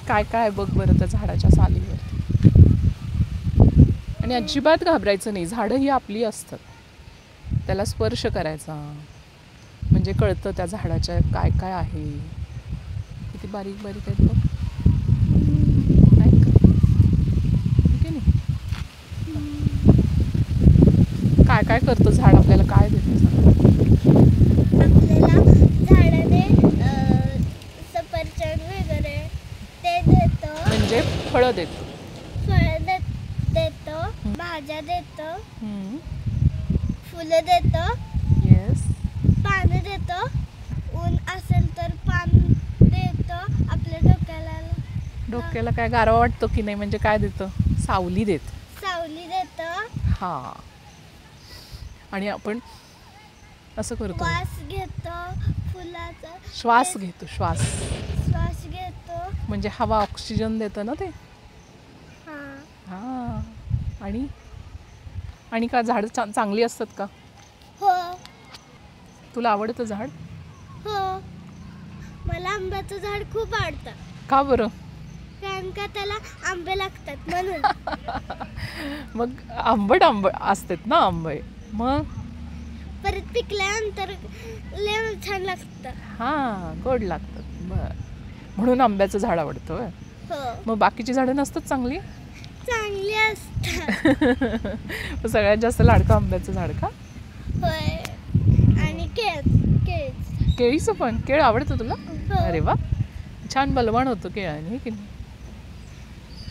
काय काय बघ बरं त्या झाडाच्या सालीवर. आणि अजिबात घाबरायचं नाही, झाडं ही आपली असतात. त्याला स्पर्श करायचा म्हणजे कळतं त्या झाडाच्या काय काय आहे. किती बारीक बारीक आहेत बघ. काय काय करतं झाड आपल्याला, काय देतं झाड आपल्याला? झाडाने सफरचंद वगैरे ते देतं, म्हणजे फळं देतं. फळं देतं, भाज्या देतं, फुलं देतं, येस, पानं देतं, ऊन असेल तर पान देतं. आपल्या डोक्याला काय गारवा वाटतो की नाही, म्हणजे काय देतं, सावली देतं. सावली देतं. हा, आणि आपण असं करतो, वास घेतो फुलाचा, श्वास घेतो, श्वास श्वास घेतो. म्हणजे हवा, ऑक्सिजन देतं ना ते. हा, हा, आणि का झाड चांगली असतात का? हो तुला आवडतं झाड? हो, मला आंब्याचं झाड खूप आवडतं. का बरं? कारण का त्याला आंबे लागतात म्हणून. मग आंबट असतात ना आंबे, मग परत पिकल्यानंतर लय छान लागतं. हा, गोड लागतात. बर, म्हणून आंब्याचं झाड आवडतं होय? हो, मग बाकीची झाडं नसतात चांगली? चांगली असतात. सगळ्यात जास्त लाडकं आंब्याचं झाड का? होय, आणि केळीचं पण? केळ आवडतं तुला? हो. अरे वा, छान बलवान होतं केळाने, हे की नाही?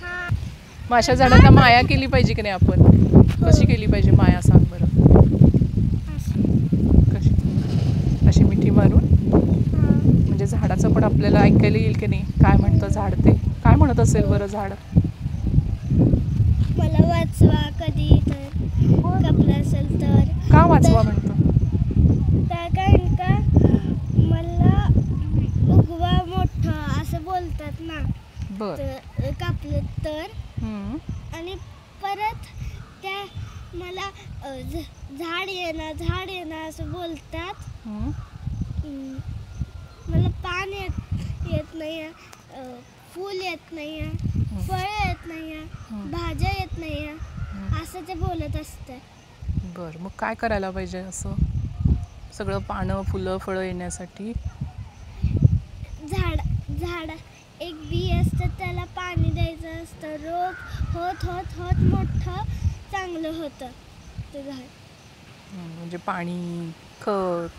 हा, मग अशा झाडांना माया केली पाहिजे की नाही आपण? कशी केली पाहिजे माया, सांग बरं. कशी? अशी मिठी मारून, म्हणजे झाडाचं पण आपल्याला ऐकायला येईल की नाही, काय म्हणतं झाड, ते काय म्हणत असेल बरं झाड? मला वाचवा कधी तर कपलं असेल तर. का वाचवा म्हणतं? कारण का मला उगवा मोठं असं बोलतात ना, बर. तर कापलं तर. हम्म. आणि परत त्या मला झाड येणार असं बोलतात. मला पान येत नाही, फूल येत नाही, फळ येत नाही, भाज्या येत नाही, असं ते बोलत असते. बर, मग काय करायला पाहिजे असं सगळं पानं, फुलं, फळं येण्यासाठी? झाड एक बी असतं, त्याला पाणी द्यायचं असतं. रोप होत होत होत मोठं चांगलं होतं ते झाड. म्हणजे पाणी, खत,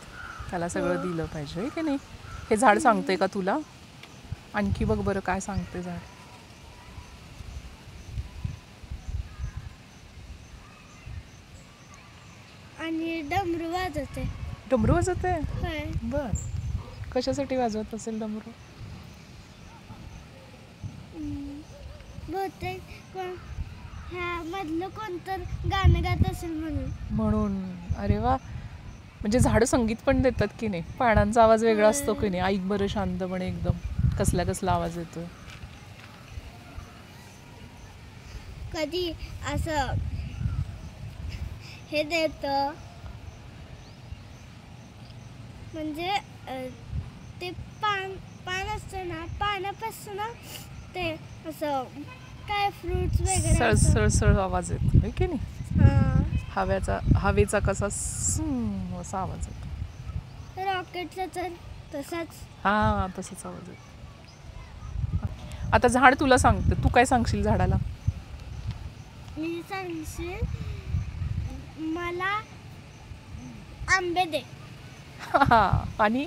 त्याला सगळं दिलं पाहिजे, आहे की नाही? हे झाड सांगते का तुला? आणखी बघ बरं काय सांगते झाड. आणि डमरू वाजवते. डमरू वाजवते? होय. बर, कशासाठी वाजवत असेल डमरू? बहुतेक ह्या मधलं कोणतं गाणं गात असेल म्हणून. अरे वा, म्हणजे झाडं संगीत पण देतात की नाही? पानांचा आवाज वेगळा असतो की नाही? ऐक बरं शांतपणे एकदम कसला आवाज येतोय. कधी असं हे देतं, म्हणजे ते पान असतं ना, पानापासून ते असं काय फ्रुट्स वगैरे सळसळ आवाज येतो, आहे की नाही? हा, हवेचा कसा असा आवाज येतो. रॉकेटचा तर तसाच. हा, तसाच आवाज येतो. आता झाड तुला सांगते, तू काय सांगशील झाडाला? मी सांगशील, मला आंबे दे. आणि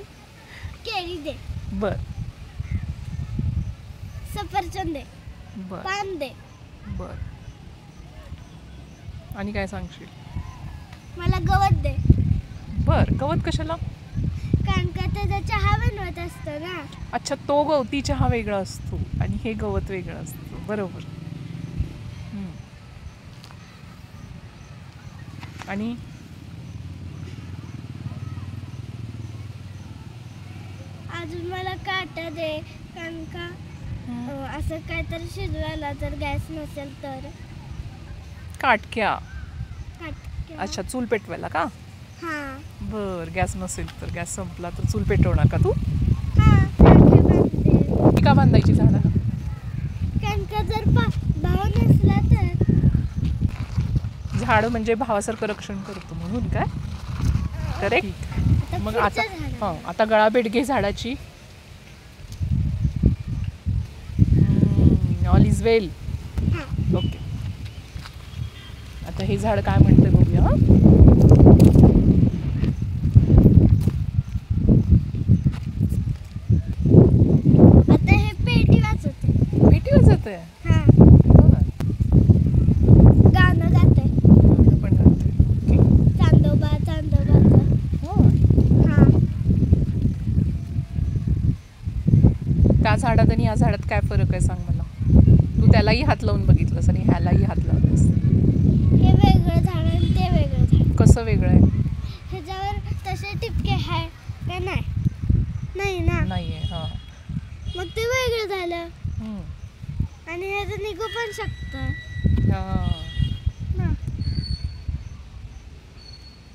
केळी दे. बर. सफरचंद दे. बर. पान दे. बर, आणि काय सांगशील? मला गवत दे. बर, गवत कशाला? कारण का त्याचा चहा बनवत असतो ना. अच्छा, तो गवती चहा वेगळा असतो आणि हे गवत वेगळं असतं, बरोबर. आणि अजून मला काटा दे, कारण का असं काहीतरी शिजवायला जर गॅस नसेल तर. काटक्या? काटक्या. अच्छा, चूल पेटवायला का? हा. बर, गॅस नसेल तर, गॅस संपला तर चूल पेटवणार का तू? हा, काटक्या बांधते. ती का बांधायची झाडं? जर भाव नसला तर झाड म्हणजे भावासारखं रक्षण करतो म्हणून काय करेक्ट. मग आता आता गळा भेट घे झाडाची. All is well. ओके. आता हे झाड काय म्हणते बघूया. आता हे पेटी वाजवते. पेटी वाजत आहे. गाणं गाते. पण गाते. ओके. चांदोबा चांदोबाचं. हा. त्या झाडात आणि या झाडात काय फरक आहे सांग मला. तू त्यालाही हात लावून बघितलंस आणि ह्यालाही हात लावलास. हे वेगळं झाड आणि ते वेगळं झाड. कसं वेगळं आहे. ह्याच्यावर तसे टिपके आहे का नाही. नाही ना. नाहीये. हा. मग ते वेगळं झालं. आणि ह्याचं निघू पण शकतं.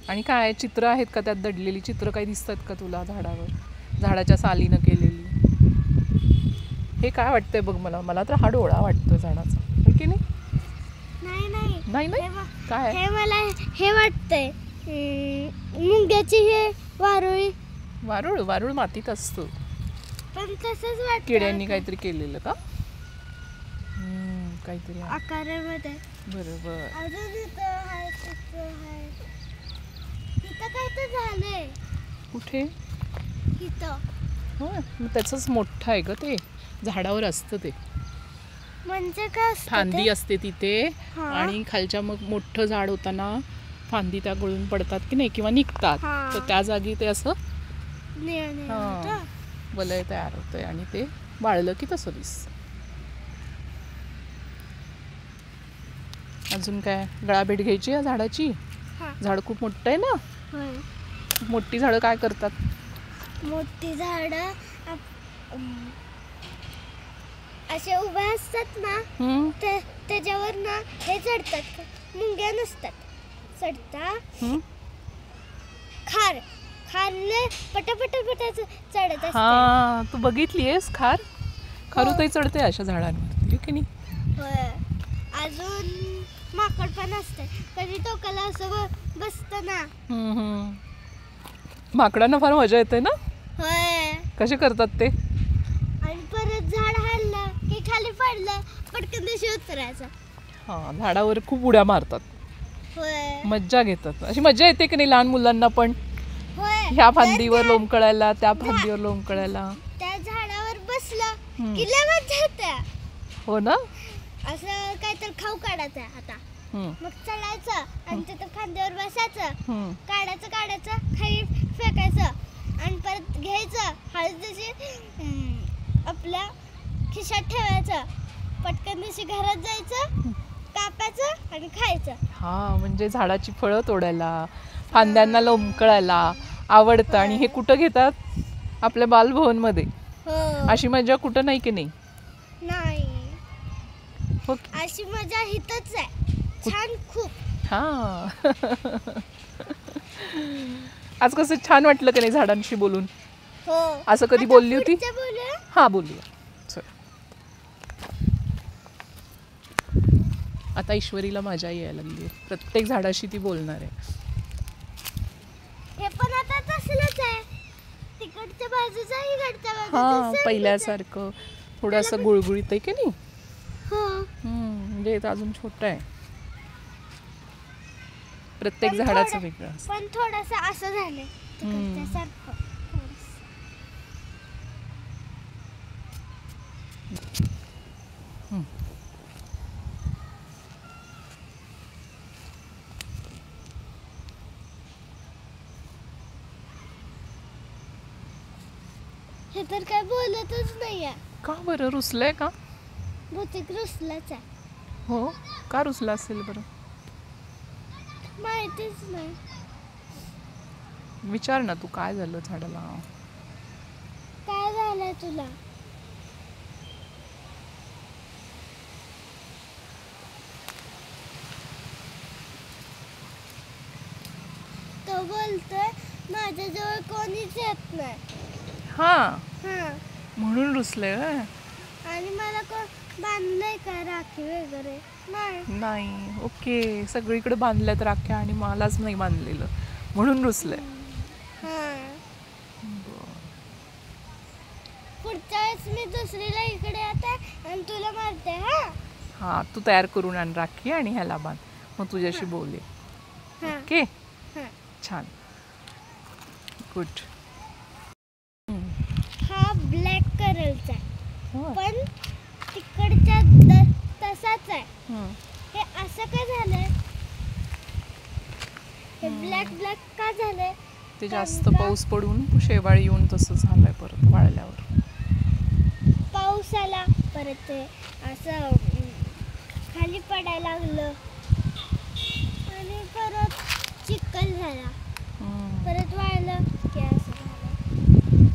आणि काय चित्र आहेत का त्यात दडलेली चित्र काही दिसतात का तुला झाडावर, झाडाच्या सालीनं केलेली. हे काय वाटतंय बघ मला. मला तर हा डोळा वाटतोय झाडाचा. हो की नाही. नाही नाही काय हे मला हे वाटतंय मुंग्याची हे वारुळी. वारुळ. वारुळ मातीत असतो. पण तसंच वाटतं किड्यांनी काहीतरी केलेलं का. काहीतरी आकारामध्ये. बरोबर. अजून इथं आहे इथं काय तर झालंय. कुठे. इथं. हो मग त्याचंच मोठं आहे ग ते. झाडावर असतं ते. म्हणजे काय असतं. फांदी असते तिथे. आणि खालच्या मग मोठं झाड होताना फांदी त्या गळून पडतात की नाही किंवा निघतात. तर त्या जागी ते असं वलय तयार होतंय आणि ते वाळलं की तसं दिसतं. अजून काय. गळा भेट घ्यायची या झाडाची. झाड खूप मोठं आहे ना. मोठी झाडं काय करतात. मोठी झाडं असे उभे असतात ना. त्याच्यावर ना हे चढतात. मुंग्या नसतात. चढतात. खारले पटापट चढत असते. हा तू बघितलीयस खार. खारुताई चढते अशा झाडांवरती की नाही. होय. अजून माकड पण असते. कधी टोकाला असं बसतं ना. माकडांना फार मजा येते ना. होय. कसे करतात ते. आणि परत झाड हललं की खाली पडलं पटकन दिवशी उतरायचं. हा झाडावर खूप उड्या मारतात. होय. मज्जा घेतात. अशी मजा येते की नाही लहान मुलांना पण. होय. ह्या फांदीवर लोंबकळायला त्या फांदीवर लोंबकळायला. त्या झाडावर बसलं की लय मजा येते. हो ना. असं काहीतरी खाऊ काढायचं आता. मग चढायचं आणि तिथं फांदीवर बसायचं. काढायचं खाली फेकायचं आणि परत घ्यायचं. हळदीशी आपल्या खिशात ठेवायचं. पटकन दिवशी घरात जायचं, कापायचं आणि खायचं. हा म्हणजे झाडाची फळं तोडायला, फांद्यांना लोंबकळायला आवडतं. आणि हे कुठं घेतात. आपल्या बालभवनमध्ये. अशी मजा कुठं नाही की नाही. अशी मजा इथंच आहे. छान खूप. हा आज कसं छान वाटलं की नाही झाडांशी बोलून. असं कधी बोलली होती. हा बोलूया. आता ईश्वरीला मजा यायला लागली. प्रत्येक झाडाशी ती बोलणार आहे. हे पण आता तसलंच आहे. तिकडच्या बाजूचा इकडच्या बाजूचा. हा पहिल्यासारखं थोडंसं गुळगुळीत आहे की नाही. म्हणजे अजून छोटं आहे. प्रत्येक झाडाचं वेगळं. पण थोडंसं असं झालंय तिकडच्यासारखं. हे तर काय बोलतच नाहीये. का बरं. रुसलंय का. बहुतेक रुसलाच आहे. हो का रुसला असेल बरं. माहितीच नाही. विचार ना तू काय झालं झाडाला. काय झालंय तुला. तो बोलतोय माझ्याजवळ कोणीच येत नाही. हा म्हणून रुसले. आणि बांधलंय का राखी वगैरे नाही. नाही. ओके, सगळीकडे बांधल्यात राख्या आणि मलाच नाही बांधलेलं म्हणून रुसलंय. हा. पुढच्या वेळेस मी दुसरीला इकडे येते आणि तुला मारते. हा हा, तू तयार करून आण राखी आणि ह्याला बांध, मग तुझ्याशी बोले. हा. ओके, हा. छान, गुड. हा ब्लॅक कलरचा आहे हो. पण तिकडच्या तसाच आहे. हे असं का झालंय? हे ब्लॅक ब्लॅक का झालंय? ते जास्त पाऊस पडून शेवाळ येऊन तसं झालंय परत वाळल्यावर. पाऊस आला परत ते असं खाली पडायला लागलं आणि परत चिखल झाला, परत वाळलं की असं झालं.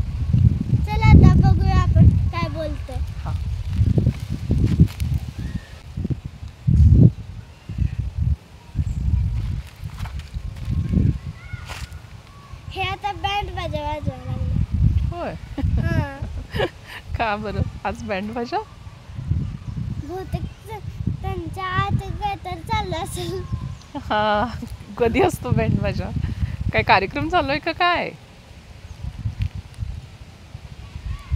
चला आता बघूया आपण काय बोलतोय. हा. हे आता बँड बाजा वाजवायला लागलं. होय. हा. का बरं आज बँड बाजा? बहुतेक त्यांच्या आत काय तर चाललं असेल. हा, कधी असतो बँड बाजा? काय कार्यक्रम चालू आहे का काय?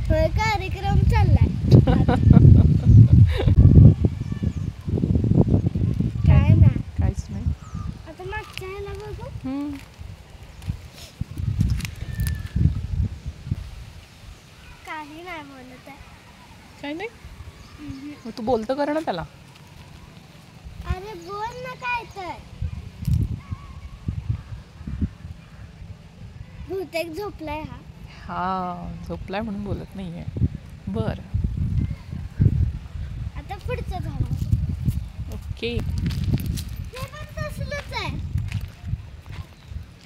होय, कार्यक्रम चाललाय. काय ना, काहीच नाही. आता मागच्या ह्याला बघू. काही नाही बोलत आहे. काय नाही. मग तू बोलतं कर ना त्याला. अरे बोल ना काय तर. बहुतेक झोपलाय हा. हा, झोपलाय म्हणून बोलत नाहीये. बर, आता पुढचं झालं. ओके. हे पण तसलंच आहे.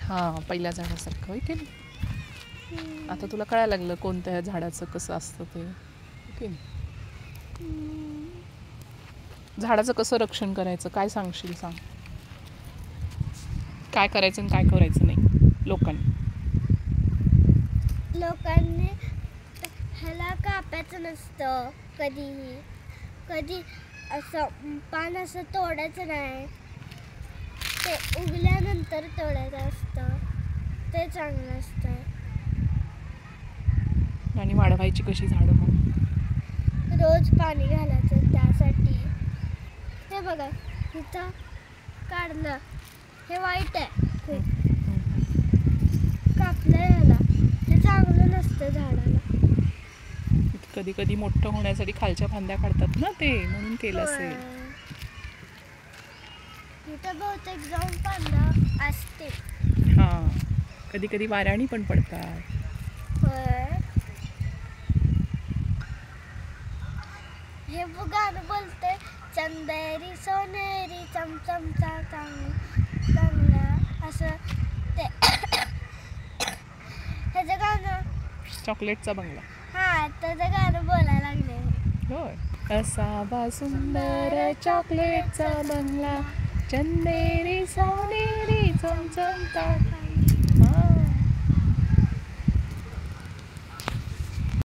हा, पहिल्या झाडासारखं होय की नाही. आता तुला कळायला लागलं कोणत्या झाडाचं कसं असतं ते. ओके. झाडाचं कसं रक्षण करायचं काय सांगशील? सांग. काय करायचं आणि काय करायचं नाही लोकांनी. लोकांनी ह्याला कापायचं नसतं कधीही. कधी असं पान असं तोडायचं नाही. ते उगल्यानंतर तोडायचं असतं, ते चांगलं असतं. आणि वाढवायची कशी झाडं मग? रोज पाणी घालायचं त्यासाठी. हे बघा इथं काढलं, हे वाईट आहे. कापलं ह्याला, हे चांगलं नसतं झाडाला. कधी कधी मोठं होण्यासाठी खालच्या फांद्या काढतात ना, ते म्हणून केलं असेल. इथं बहुतेक जाऊन फांद्या असते. हा, कधी कधी वाऱ्याने पण पडतात. होय. हे गाणं बोलते, चंदेरी सोनेरी चमचमचा चांगला असं ते. ह्याचं गाणं चॉकलेटचा बंगला. हा, त्याचं गाणं बोलायला लागले. होय. असावा सुंदर चॉकलेटचा बंगला, चंदेरी सोनेरी चमचमता